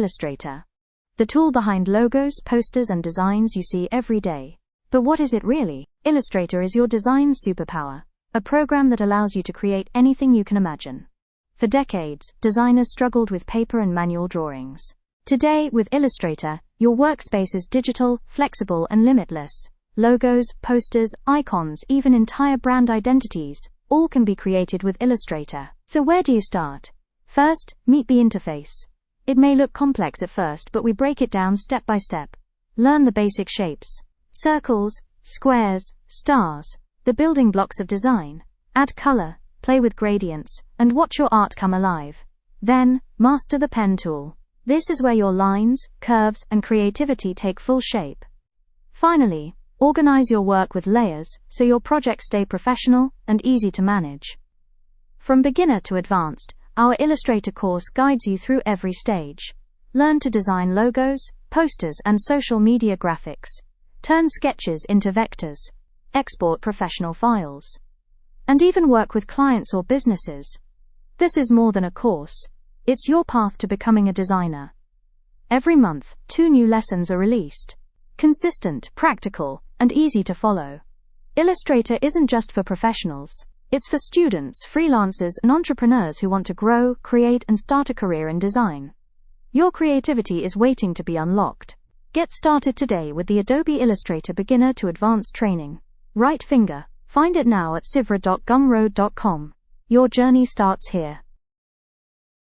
Illustrator, the tool behind logos, posters, and designs you see every day. But what is it really? Illustrator is your design superpower, a program that allows you to create anything you can imagine. For decades, designers struggled with paper and manual drawings. Today, with Illustrator, your workspace is digital, flexible, and limitless. Logos, posters, icons, even entire brand identities, all can be created with Illustrator. So where do you start? First, meet the interface. It may look complex at first, but we break it down step by step. Learn the basic shapes. Circles, squares, stars, the building blocks of design. Add color, play with gradients, and watch your art come alive. Then, master the pen tool. This is where your lines, curves, and creativity take full shape. Finally, organize your work with layers so your projects stay professional and easy to manage. From beginner to advanced, our Illustrator course guides you through every stage. Learn to design logos, posters, and social media graphics. Turn sketches into vectors. Export professional files. And even work with clients or businesses. This is more than a course. It's your path to becoming a designer. Every month, 2 new lessons are released. Consistent, practical, and easy to follow. Illustrator isn't just for professionals. It's for students, freelancers, and entrepreneurs who want to grow, create, and start a career in design. Your creativity is waiting to be unlocked. Get started today with the Adobe Illustrator Beginner to Advanced training. Right finger. Find it now at sivra.gumroad.com. Your journey starts here.